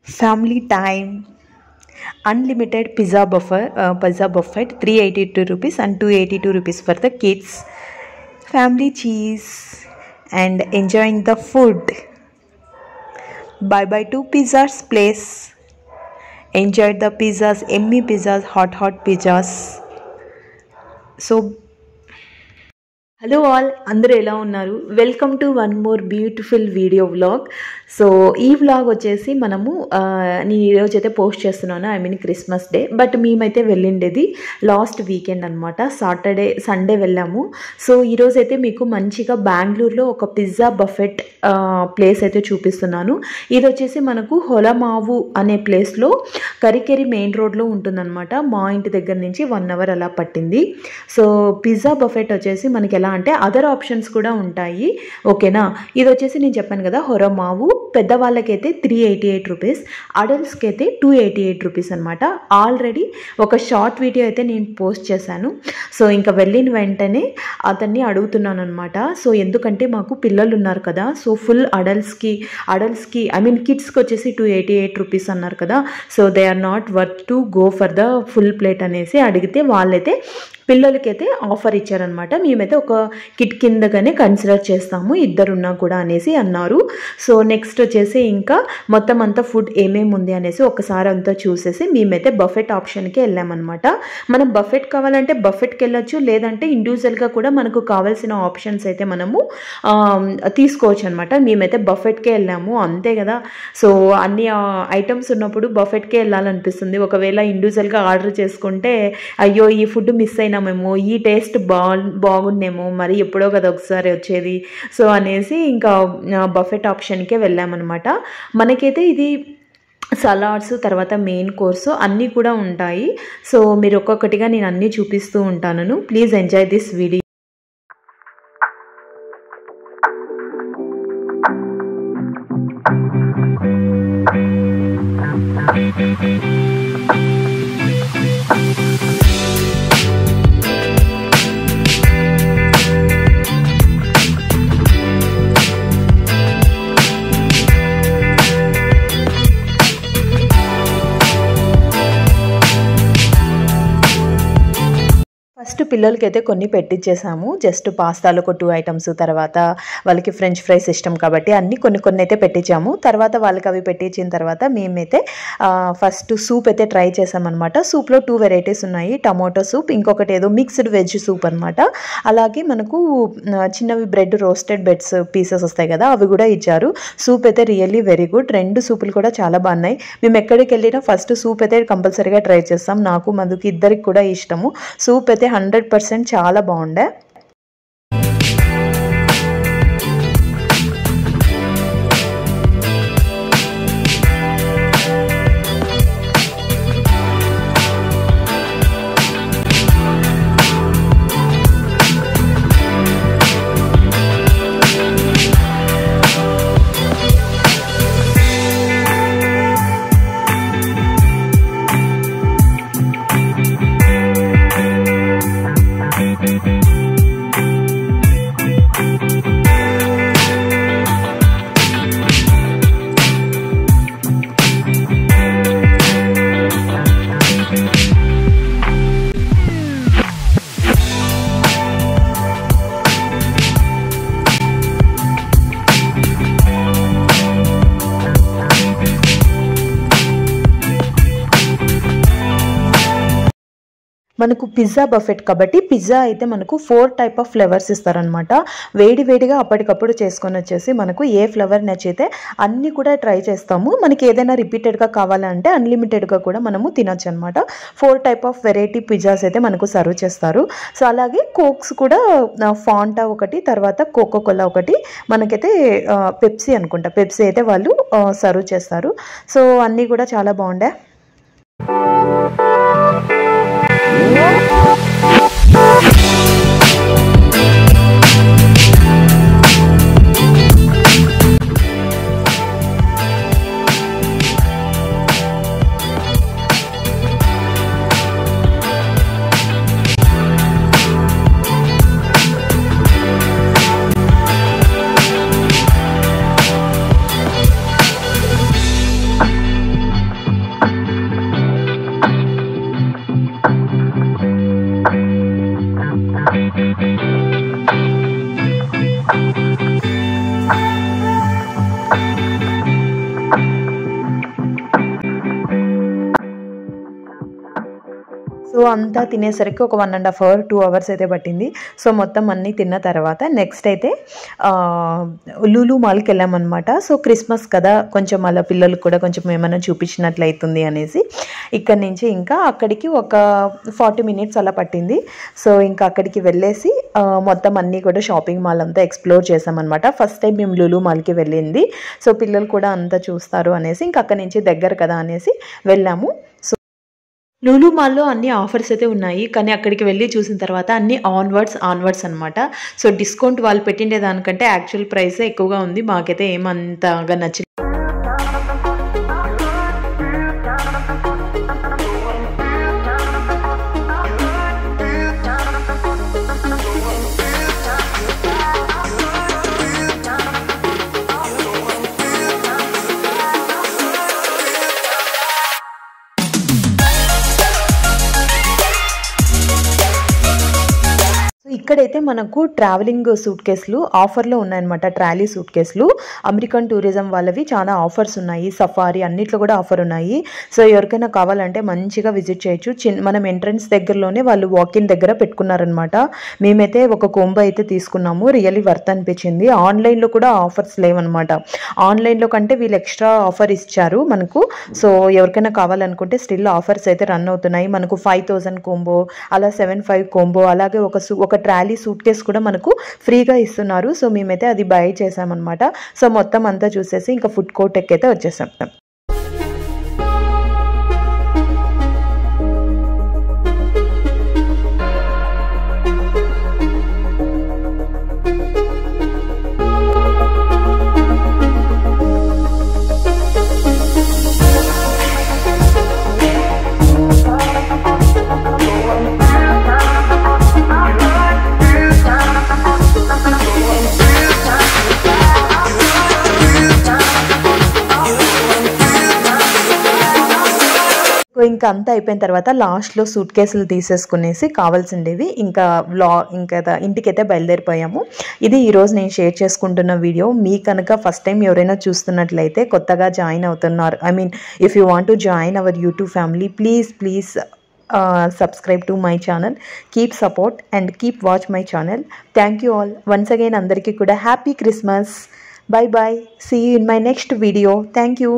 Family time, unlimited pizza buffet 382 rupees and 282 rupees for the kids. Family cheese and enjoying the food. Bye to Pizzas place. Enjoyed the pizzas, yummy pizzas, hot pizzas. So hello all, అందరూ ఎలా ఉన్నారు? Welcome to one more beautiful video vlog. So ఈ vlog వచ్చేసి మనము నేను ఈరోజు అయితే post చేస్తున్నాను, క్రిస్మస్ డే. బట్ మేమైతే వెళ్ళిండేది లాస్ట్ వీకెండ్ అనమాట, సండే వెళ్ళాము. సో ఈరోజు అయితే మీకు మంచిగా బెంగళూరులో ఒక పిజ్జా బఫెట్ ప్లేస్ అయితే చూపిస్తున్నాను. ఇది వచ్చేసి మనకు హొలమావు అనే ప్లేస్లో కరికెరి మెయిన్ రోడ్లో ఉంటుందన్నమాట. మా ఇంటి దగ్గర నుంచి 1 hour అలా పట్టింది. సో పిజ్జా బఫెట్ వచ్చేసి మనకి ఎలా అంటే అదర్ ఆప్షన్స్ కూడా ఉంటాయి, ఓకేనా. ఇది వచ్చేసి నేను చెప్పాను కదా, హొరమావు. పెద్దవాళ్ళకైతే 388 రూపీస్, అడల్ట్స్కి అయితే 288 రూపీస్ అనమాట. ఆల్రెడీ ఒక షార్ట్ వీడియో అయితే నేను పోస్ట్ చేశాను. సో ఇంకా వెళ్ళిన వెంటనే అతన్ని అడుగుతున్నాను అనమాట. సో ఎందుకంటే మాకు పిల్లలు ఉన్నారు కదా, సో ఫుల్ అడల్ట్స్కి కిడ్స్కి వచ్చేసి 288 రూపీస్ అన్నారు కదా. So they are not worth to go for the full plate అనేసి అడిగితే వాళ్ళైతే పిల్లలకైతే ఆఫర్ ఇచ్చారనమాట. మేమైతే ఒక కిట్ కిందగానే కన్సిడర్ చేస్తాము, ఇద్దరున్నా కూడా అనేసి అన్నారు. సో నెక్స్ట్ వచ్చేసి ఇంకా మొత్తం అంతా ఫుడ్ ఏమేమి ఉంది అనేసి ఒకసారి అంతా చూసేసి మేమైతే బఫెట్ ఆప్షన్కి వెళ్ళామన్నమాట. మనం బఫెట్ కావాలంటే బఫెట్కి వెళ్ళొచ్చు, లేదంటే ఇండివిజువల్గా కూడా మనకు కావాల్సిన ఆప్షన్స్ అయితే మనము తీసుకోవచ్చు అనమాట. మేమైతే బఫెట్కే వెళ్ళాము, అంతే కదా. సో అన్ని ఐటమ్స్ ఉన్నప్పుడు బఫెట్కే వెళ్ళాలనిపిస్తుంది. ఒకవేళ ఇండివిజువల్గా ఆర్డర్ చేసుకుంటే అయ్యో ఈ ఫుడ్ మిస్ అయినామేమో, ఈ టేస్ట్ బాగుండేమో, మరి ఎప్పుడో కదా ఒకసారి వచ్చేది, సో అనేసి ఇంకా బఫెట్ ఆప్షన్కే వెళ్ళామన్నమాట. మనకైతే ఇది సలాడ్స్, తర్వాత మెయిన్ కోర్సు అన్నీ కూడా ఉంటాయి. సో మీరు ఒక్కొక్కటిగా నేను అన్నీ చూపిస్తూ ఉంటాను. Please enjoy this video. First పిల్లలకి అయితే కొన్ని పెట్టించేసాము, జస్ట్ పాస్తాలు ఒక 2 ఐటమ్స్, తర్వాత వాళ్ళకి ఫ్రెంచ్ ఫ్రైస్ ఇష్టం కాబట్టి అన్నీ కొన్ని అయితే పెట్టించాము. తర్వాత వాళ్ళకి అవి పెట్టించిన తర్వాత మేమైతే ఫస్ట్ సూప్ అయితే ట్రై చేసామన్నమాట. సూప్లో 2 వెరైటీస్ ఉన్నాయి, టమాటో సూప్, ఇంకొకటి ఏదో మిక్స్డ్ వెజ్ సూప్ అనమాట. అలాగే మనకు చిన్నవి బ్రెడ్ రోస్టెడ్ బెడ్స్ పీసెస్ వస్తాయి కదా, అవి కూడా ఇచ్చారు. సూప్ అయితే రియల్లీ వెరీ గుడ్, 2 సూపులు కూడా చాలా బాగున్నాయి. మేము ఎక్కడికి వెళ్ళినా ఫస్ట్ సూప్ అయితే కంపల్సరీగా ట్రై చేస్తాం. నాకు మధుకి ఇద్దరికి కూడా ఇష్టము. సూప్ అయితే 100% చాలా బాగుండే. మనకు పిజ్జా బఫెట్ కాబట్టి పిజ్జా అయితే మనకు 4 టైప్ ఆఫ్ ఫ్లేవర్స్ ఇస్తారనమాట. వేడిగా అప్పటికప్పుడు చేసుకొని వచ్చేసి మనకు ఏ ఫ్లేవర్ నచ్చితే అన్నీ కూడా ట్రై చేస్తాము. మనకి ఏదైనా రిపీటెడ్గా కావాలంటే అన్లిమిటెడ్గా కూడా మనము తినొచ్చు అనమాట. 4 టైప్ ఆఫ్ వెరైటీ పిజ్జాస్ అయితే మనకు సర్వ్ చేస్తారు. సో అలాగే కోక్స్ కూడా, ఫాంటా ఒకటి, తర్వాత కోకోకోలా ఒకటి, మనకైతే పెప్సీ అనుకుంటా, పెప్సీ అయితే వాళ్ళు సర్వ్ చేస్తారు. సో అన్నీ కూడా చాలా బాగుండే. అంతా తినేసరికి ఒక 1.5 hour 2 hours అయితే పట్టింది. సో మొత్తం అన్నీ తిన్న తర్వాత నెక్స్ట్ అయితే లూలు మాల్కి వెళ్ళామన్నమాట. సో క్రిస్మస్ కదా, కొంచెం అలా పిల్లలకు కూడా కొంచెం ఏమైనా చూపించినట్లు అవుతుంది అనేసి ఇక్కడ నుంచి ఇంకా అక్కడికి ఒక 40 minutes అలా పట్టింది. సో ఇంకా అక్కడికి వెళ్ళేసి మొత్తం అన్నీ కూడా షాపింగ్ మాల్ అంతా ఎక్స్ప్లోర్ చేసామన్నమాట. ఫస్ట్ టైం మేము లూలు మాల్కి వెళ్ళింది. సో పిల్లలు కూడా అంతా చూస్తారు అనేసి ఇంకా అక్కడి నుంచి దగ్గర కదా అనేసి వెళ్ళాము. సో లూలు మాల్లో అన్ని ఆఫర్స్ అయితే ఉన్నాయి, కానీ అక్కడికి వెళ్ళి చూసిన తర్వాత అన్ని ఆన్వర్డ్స్ అనమాట. సో డిస్కౌంట్ వాళ్ళు పెట్టిండే దానికంటే యాక్చువల్ ప్రైస్ ఎక్కువగా ఉంది. మాకైతే ఏమంతగా నచ్చలేదు. ఇక్కడైతే మనకు ట్రావెలింగ్ సూట్ కేసులు ఆఫర్లో ఉన్నాయన్నమాట. ట్రాలీ సూట్ కేసులు అమెరికన్ టూరిజం వాళ్ళవి చాలా ఆఫర్స్ ఉన్నాయి. సఫారీ అన్నిట్లో కూడా ఆఫర్ ఉన్నాయి. సో ఎవరికైనా కావాలంటే మంచిగా విజిట్ చేయొచ్చు. మనం ఎంట్రన్స్ దగ్గరలోనే వాళ్ళు వాకిన్ దగ్గర పెట్టుకున్నారనమాట. మేమైతే ఒక కొంబ అయితే తీసుకున్నాము, రియల్లీ వర్త్ అనిపించింది. ఆన్లైన్లో కూడా ఆఫర్స్ లేవన్నమాట. ఆన్లైన్లో కంటే వీళ్ళు ఎక్స్ట్రా ఆఫర్ ఇచ్చారు మనకు. సో ఎవరికైనా కావాలనుకుంటే స్టిల్ ఆఫర్స్ అయితే రన్ అవుతున్నాయి. మనకు 5000 కోంబో, అలా 75 కోంబో, అలాగే ఒక ట్రాలీ సూట్ కేస్ కూడా మనకు ఫ్రీగా ఇస్తున్నారు. సో మేమైతే అది బై చేసామన్నమాట. సో మొత్తం అంతా చూసేసి ఇంకా ఫుడ్ కోర్ట్ ఎక్కైతే వచ్చేసాం. ఇంకా అంతా అయిపోయిన తర్వాత లాస్ట్లో సూట్ కేసులు తీసేసుకునేసి కావాల్సిండేవి ఇంకా ఇంటికైతే బయలుదేరిపోయాము. ఇది ఈరోజు నేను షేర్ చేసుకుంటున్న వీడియో. మీ కనుక ఫస్ట్ టైం ఎవరైనా చూస్తున్నట్లయితే, కొత్తగా జాయిన్ అవుతున్నారు, if you want to join our YouTube family, please subscribe to my channel, keep support and keep watch my channel. Thank you all once again. Andariki kuda happy Christmas. Bye bye, see you in my next video. Thank you.